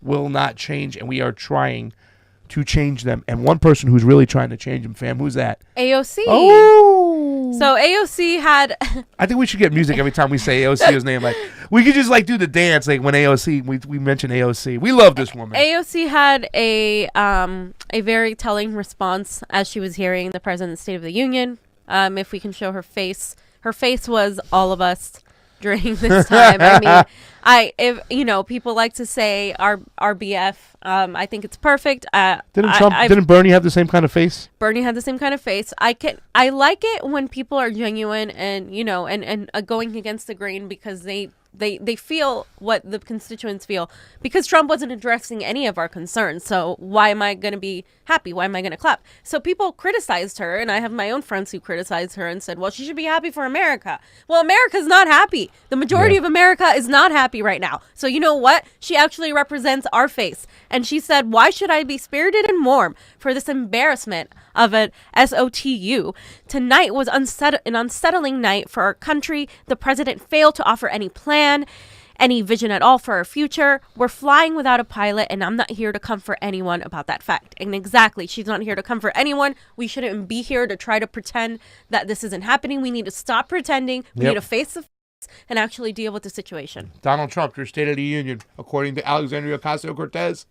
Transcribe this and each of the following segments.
will not change, and we are trying to change them. And one person who's really trying to change them, fam, who's that? AOC. Oh. So AOC had... I think we should get music every time we say AOC's name. Like, we could just like do the dance like when AOC, we mention AOC. We love this woman. AOC had a very telling response as she was hearing the President's State of the Union. If we can show her face was all of us during this time. I mean, people like to say our BF. I think it's perfect. Didn't Bernie have the same kind of face? Bernie had the same kind of face. I like it when people are genuine and and going against the grain because they feel what the constituents feel, because Trump wasn't addressing any of our concerns. So why am I going to be happy? Why am I going to clap? So people criticized her, and I have my own friends who criticized her and said, well, she should be happy for America. Well, America's not happy. The majority of America is not happy right now. So you know what? She actually represents our face. And she said, why should I be spirited and warm for this embarrassment of an SOTU? Tonight was an unsettling night for our country. The president failed to offer any plan, any vision at all for our future. We're flying without a pilot, and I'm not here to comfort anyone about that fact. And exactly, she's not here to comfort anyone. We shouldn't be here to try to pretend that this isn't happening. We need to stop pretending. We need to face the and actually deal with the situation. Donald Trump, your State of the Union, according to Alexandria Ocasio-Cortez.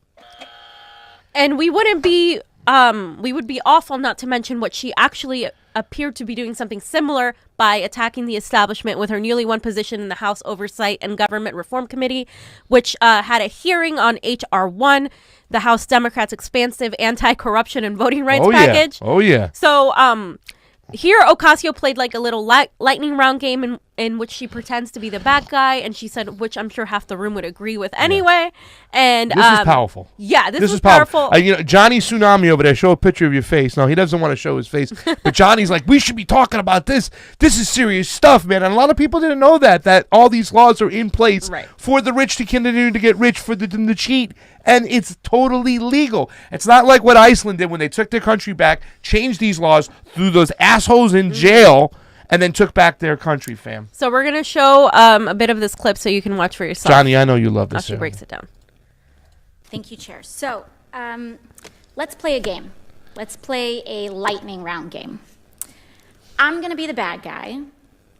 And we would be awful not to mention what she actually appeared to be doing something similar by attacking the establishment with her newly won position in the House Oversight and Government Reform Committee, which had a hearing on H.R. 1, the House Democrats' expansive anti-corruption and voting rights package. Oh, yeah. So, here, Ocasio played like a little lightning round game in which she pretends to be the bad guy, and she said, which I'm sure half the room would agree with anyway. And this is powerful. Yeah, this is powerful. Johnny Tsunami over there, show a picture of your face. No, he doesn't want to show his face, but Johnny's like, we should be talking about this. This is serious stuff, man. And a lot of people didn't know that all these laws are in place for the rich to continue to get rich, for them to cheat. And it's totally legal. It's not like what Iceland did when they took their country back, changed these laws, threw those assholes in jail, and then took back their country, fam. So we're going to show a bit of this clip so you can watch for yourself. Johnny, I know you love this. She breaks it down. Thank you, Chair. So let's play a game. Let's play a lightning round game. I'm going to be the bad guy,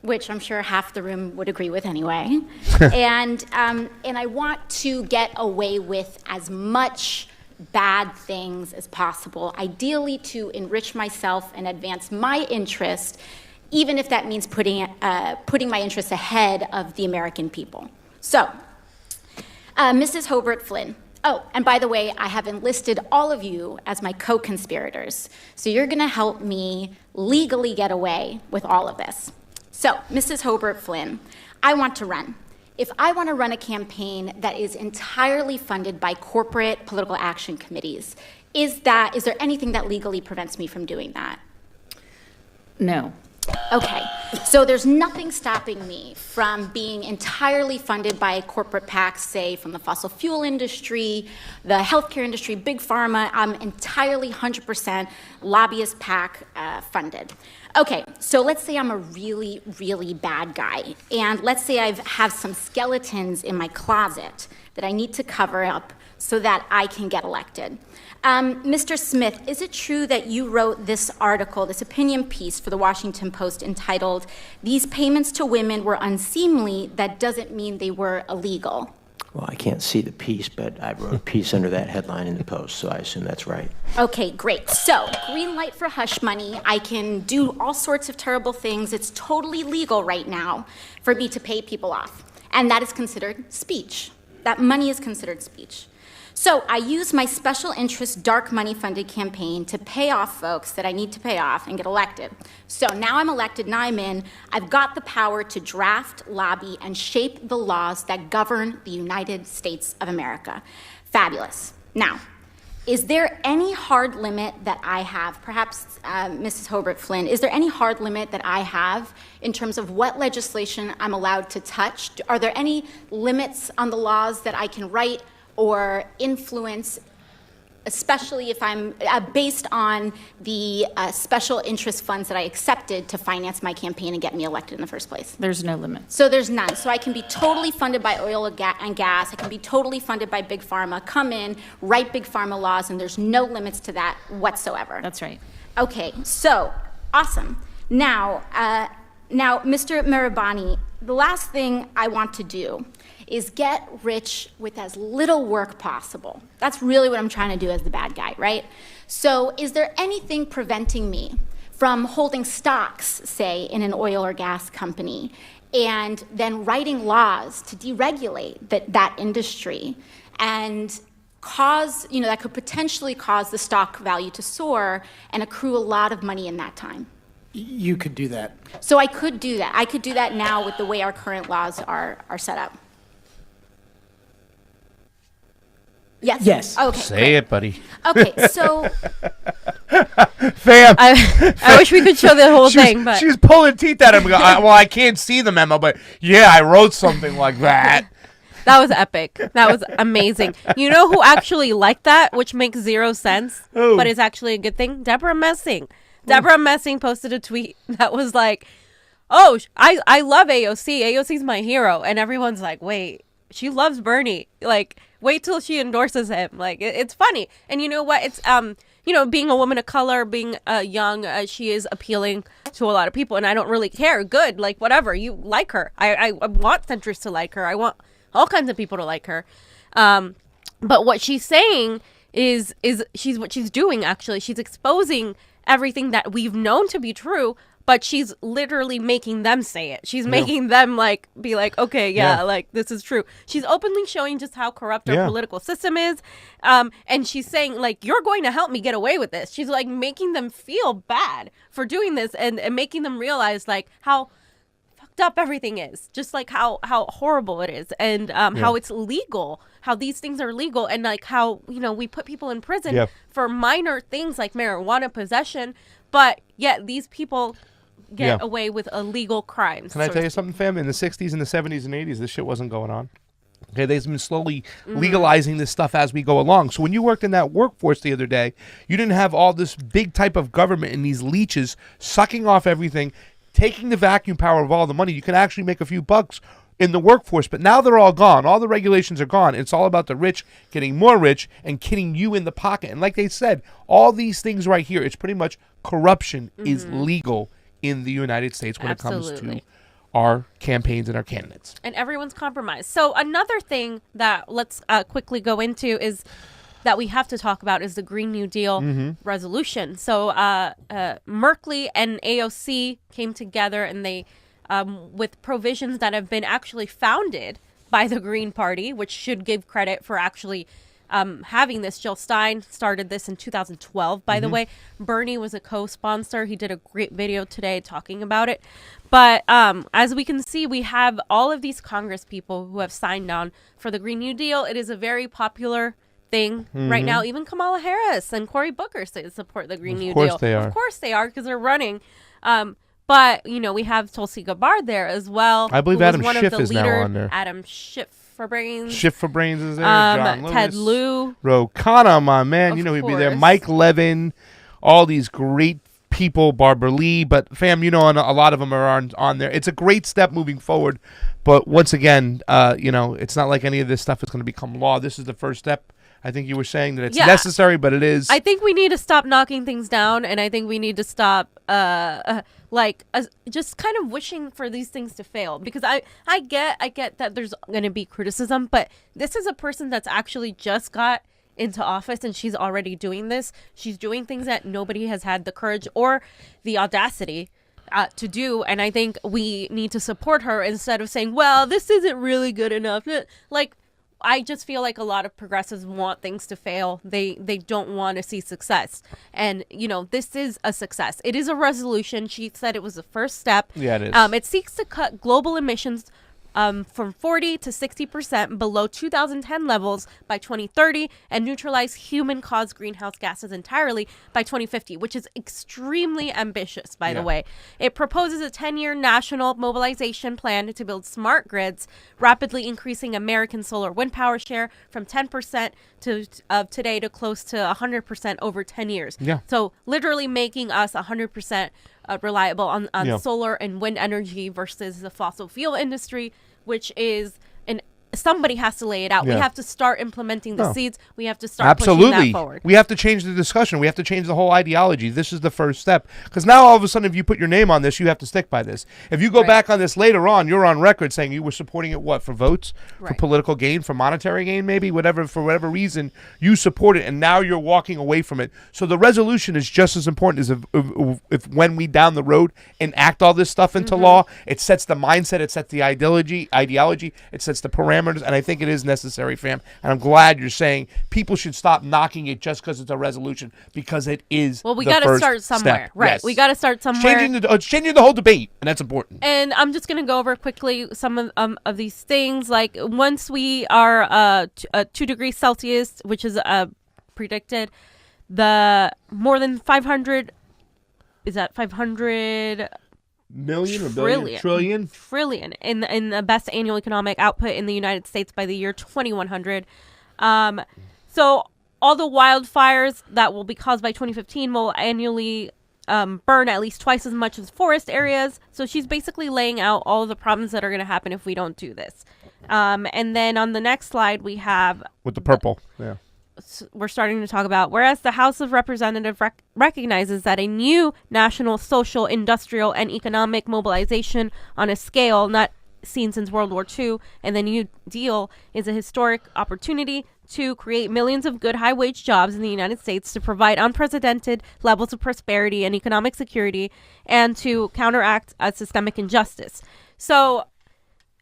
which I'm sure half the room would agree with anyway. And I want to get away with as much bad things as possible, ideally to enrich myself and advance my interest, even if that means putting my interests ahead of the American people. So, Mrs. Hobart Flynn. Oh, and by the way, I have enlisted all of you as my co-conspirators. So you're going to help me legally get away with all of this. So, Mrs. Hobart Flynn, I want to run. If I want to run a campaign that is entirely funded by corporate political action committees, is there anything that legally prevents me from doing that? No. Okay, so there's nothing stopping me from being entirely funded by corporate PACs, say from the fossil fuel industry, the healthcare industry, big pharma. I'm entirely 100% lobbyist PAC funded. Okay, so let's say I'm a really, really bad guy, and let's say I have some skeletons in my closet that I need to cover up so that I can get elected. Mr. Smith, is it true that you wrote this article, this opinion piece for the Washington Post entitled, "These payments to women were unseemly, that doesn't mean they were illegal"? Well, I can't see the piece, but I wrote a piece under that headline in the Post, so I assume that's right. Okay, great. So, green light for hush money. I can do all sorts of terrible things. It's totally legal right now for me to pay people off. And that is considered speech. That money is considered speech. So I use my special interest dark money funded campaign to pay off folks that I need to pay off and get elected. So now I'm elected, now I'm in. I've got the power to draft, lobby, and shape the laws that govern the United States of America. Fabulous. Now, is there any hard limit that I have, perhaps Mrs. Hobart Flynn, is there any hard limit that I have in terms of what legislation I'm allowed to touch? Are there any limits on the laws that I can write or influence especially if I'm based on the special interest funds that I accepted to finance my campaign and get me elected in the first place. There's no limit. So there's none. So I can be totally funded by oil and gas. I can be totally funded by Big Pharma, come in, write Big Pharma laws, and there's no limits to that whatsoever. That's right. Okay, so awesome. Now, Mr. Mirabani, the last thing I want to do is get rich with as little work possible. That's really what I'm trying to do as the bad guy, right? So is there anything preventing me from holding stocks, say, in an oil or gas company, and then writing laws to deregulate that industry and cause, that could potentially cause the stock value to soar and accrue a lot of money in that time? You could do that. So I could do that. I could do that now with the way our current laws are set up. Yes? Yes. Okay. Say it, buddy. Okay, so Fam. I wish we could show the whole thing, but She's pulling teeth at him. Well, I can't see the memo, but yeah, I wrote something like that. that was epic. That was amazing. You know who actually liked that, which makes zero sense, Who? but is actually a good thing? Deborah Messing. Deborah Messing posted a tweet that was like, oh, I love AOC. AOC's my hero. And everyone's like, wait, she loves Bernie. Like, wait till she endorses him. Like, it's funny. And you know what? It's, being a woman of color, being young, she is appealing to a lot of people. And I don't really care. Good. Like, whatever. You like her. I want centrists to like her. I want all kinds of people to like her. But what she's saying is what she's doing, actually. She's exposing everything that we've known to be true, but she's literally making them say it. She's making them be like, okay, like this is true. She's openly showing just how corrupt our political system is. And she's saying you're going to help me get away with this. She's making them feel bad for doing this and making them realize how fucked up everything is, just how horrible it is, and how it's legal, how these things are legal, and how we put people in prison for minor things like marijuana possession, but yet these people get away with illegal crimes. Can I tell you something, fam? In the 60s and the 70s and 80s, this shit wasn't going on. Okay, they've been slowly legalizing this stuff as we go along. So when you worked in that workforce the other day, you didn't have all this big type of government and these leeches sucking off everything, taking the vacuum power of all the money. You can actually make a few bucks in the workforce, but now they're all gone. All the regulations are gone. It's all about the rich getting more rich and kidding you in the pocket. And like they said, all these things right here, it's pretty much corruption is legal in the United States when it comes to our campaigns and our candidates. And everyone's compromised. So another thing that let's quickly go into is that we have to talk about is the Green New Deal resolution. So Markey and AOC came together and they with provisions that have been actually founded by the Green Party, which should give credit for actually having this. Jill Stein started this in 2012, by the way. Bernie was a co-sponsor. He did a great video today talking about it. But as we can see, we have all of these Congress people who have signed on for the Green New Deal. It is a very popular thing right now. Even Kamala Harris and Cory Booker support the Green New Deal. Of course they are, because they're running. But, we have Tulsi Gabbard there as well. I believe Adam Schiff is now on there. Adam Schiff for Brains. Schiff for Brains is there. John Lewis. Ted Lieu. Ro Khanna, my man. He'd be there. Mike Levin. All these great people. Barbara Lee. But, fam, and a lot of them are on there. It's a great step moving forward. But once again, it's not like any of this stuff is going to become law. This is the first step. I think you were saying that it's necessary, but it is. I think we need to stop knocking things down, and I think we need to stop just kind of wishing for these things to fail. Because I get that there's going to be criticism, but this is a person that's actually just got into office, and she's already doing this. She's doing things that nobody has had the courage or the audacity to do, and I think we need to support her instead of saying, well, this isn't really good enough. I just feel like a lot of progressives want things to fail. They don't want to see success. And, this is a success. It is a resolution. She said it was the first step. Yeah, it is. It seeks to cut global emissions from 40 to 60% below 2010 levels by 2030 and neutralize human-caused greenhouse gases entirely by 2050, which is extremely ambitious, by the way. It proposes a 10-year national mobilization plan to build smart grids, rapidly increasing American solar wind power share from 10% of today to close to 100% over 10 years. Yeah. So literally making us 100% reliable on solar and wind energy versus the fossil fuel industry, which is somebody has to lay it out. We have to start implementing the seeds. We have to start pushing that forward. We have to change the discussion. We have to change the whole ideology. This is the first step. Because now all of a sudden, if you put your name on this, you have to stick by this. If you go back on this later on, you're on record saying you were supporting it, what, for votes? For political gain? For monetary gain, maybe? Whatever, for whatever reason, you support it, and now you're walking away from it. So the resolution is just as important as if when we down the road enact all this stuff into law, it sets the mindset, it sets the ideology, it sets the parameters. And I think it is necessary, fam. And I'm glad you're saying people should stop knocking it just because it's a resolution, because it is. Well, we got to start somewhere, right? Yes. We got to start somewhere. Changing the whole debate, and that's important. And I'm just going to go over quickly some of these things. Like once we are 2 degrees Celsius, which is predicted, the more than 500 is that 500 million or billion? Trillion in the best annual economic output in the United States by the year 2100. So all the wildfires that will be caused by 2015 will annually burn at least twice as much as forest areas. So she's basically laying out all of the problems that are going to happen if we don't do this. And then on the next slide, we have with the purple. We're starting to talk about, whereas the House of Representatives recognizes that a new national, social, industrial, and economic mobilization on a scale not seen since World War II and the New Deal is a historic opportunity to create millions of good high-wage jobs in the United States, to provide unprecedented levels of prosperity and economic security, and to counteract systemic injustice. So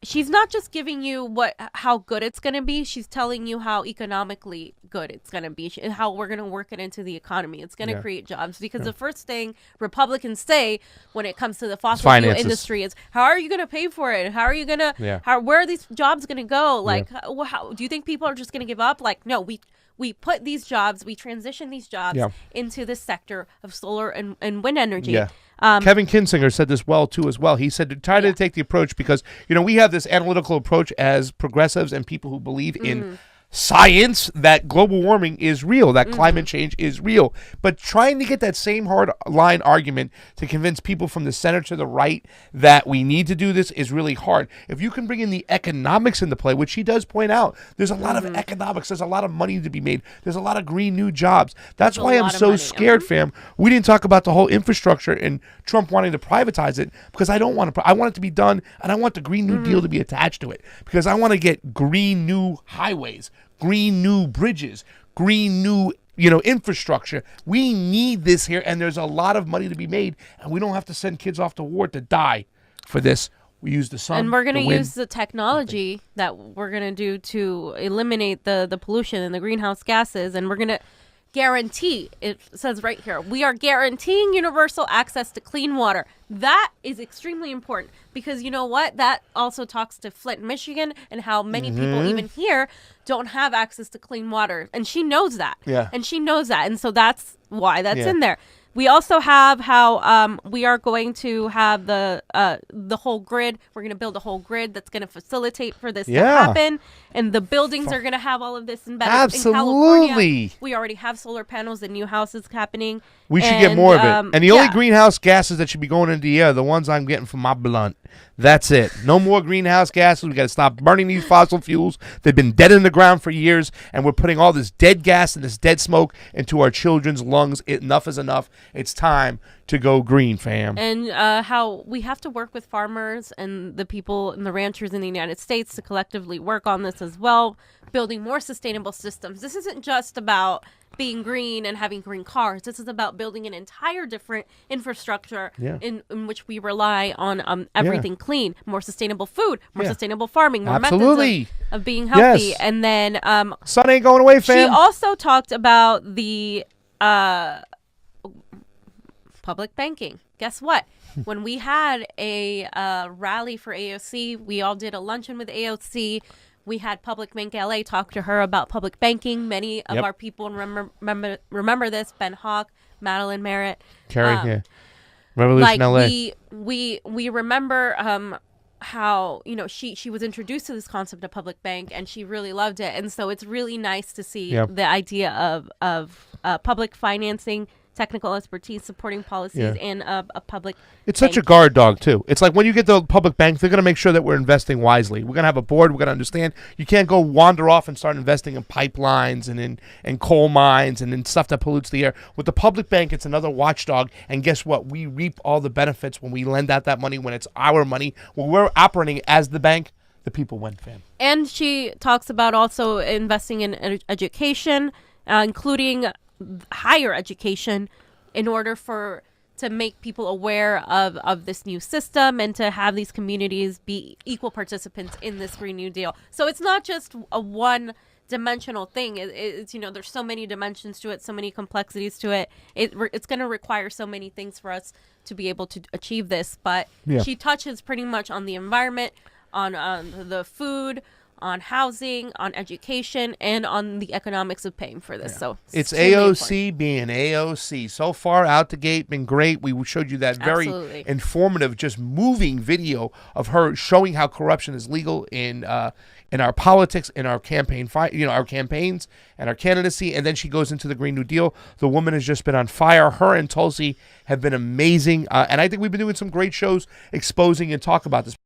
she's not just giving you how good it's going to be. She's telling you how economically good it's going to be, how we're going to work it into the economy. It's going to create jobs, because the first thing Republicans say when it comes to the fossil fuel industry is, how are you going to pay for it? How are you going to, where are these jobs going to go? Like, how do you think people are just going to give up? Like, no, we put these jobs, we transition these jobs into the sector of solar and wind energy. Kevin Kinsinger said this as well. He said to try to take the approach, because, we have this analytical approach as progressives and people who believe in science, that global warming is real, that climate change is real. But trying to get that same hard line argument to convince people from the center to the right that we need to do this is really hard. If you can bring in the economics into play, which she does point out, there's a lot of economics, there's a lot of money to be made, there's a lot of green new jobs. That's why I'm so scared, fam. We didn't talk about the whole infrastructure and Trump wanting to privatize it, because I don't want to. I want it to be done, and I want the Green New Deal to be attached to it, because I want to get green new highways, green new bridges, green new infrastructure. We need this here, and there's a lot of money to be made, and we don't have to send kids off to war to die for this. We use the sun, and we're going to use the technology that we're going to do to eliminate the pollution and the greenhouse gases, and we're going to guarantee, it says right here, we are guaranteeing universal access to clean water. That is extremely important, because you know what? That also talks to Flint, Michigan, and how many people even here don't have access to clean water. And she knows that. And she knows that. And so that's why that's in there. We also have how we are going to have the whole grid. We're going to build a whole grid that's going to facilitate for this to happen. And the buildings are going to have all of this embedded. Absolutely. In California, we already have solar panels and new houses happening. We should get more of it. And the only greenhouse gases that should be going into the air are the ones I'm getting from my blunt. That's it. No more greenhouse gases. We got to stop burning these fossil fuels. They've been dead in the ground for years, and we're putting all this dead gas and this dead smoke into our children's lungs. Enough is enough. It's time to go green, fam. And how we have to work with farmers and the people and the ranchers in the United States to collectively work on this as well, building more sustainable systems. This isn't just about being green and having green cars. This is about building an entire different infrastructure in which we rely on everything clean, more sustainable food, more sustainable farming, more methods of being healthy. And then sun ain't going away, fam. She also talked about the public banking. Guess what? When we had a rally for AOC, we all did a luncheon with AOC. We had Public Bank LA talk to her about public banking. Many of our people remember this. Ben Hawk, Madeline Merritt. Carrie, Revolution LA. We remember how, you know, she was introduced to this concept of public bank and she really loved it. And so it's really nice to see the idea of public financing, technical expertise, supporting policies, and a public It's such a guard dog, too. It's like when you get the public bank, they're going to make sure that we're investing wisely. We're going to have a board. We're going to understand. You can't go wander off and start investing in pipelines and in coal mines and in stuff that pollutes the air. With the public bank, it's another watchdog. And guess what? We reap all the benefits when we lend out that money, when it's our money. When we're operating as the bank, the people win, fam. And she talks about also investing in education, including higher education, in order to make people aware of this new system and to have these communities be equal participants in this Green New Deal. So it's not just a one-dimensional thing. It's, you know, there's so many dimensions to it, so many complexities to it. It's going to require so many things for us to be able to achieve this. But she touches pretty much on the environment, on the food, on housing, on education, and on the economics of paying for this. So it's AOC being AOC. So far out the gate, been great. We showed you that very informative, just moving video of her showing how corruption is legal in our politics, in our campaign, our campaigns and our candidacy. And then she goes into the Green New Deal. The woman has just been on fire. Her and Tulsi have been amazing. And I think we've been doing some great shows exposing and talk about this.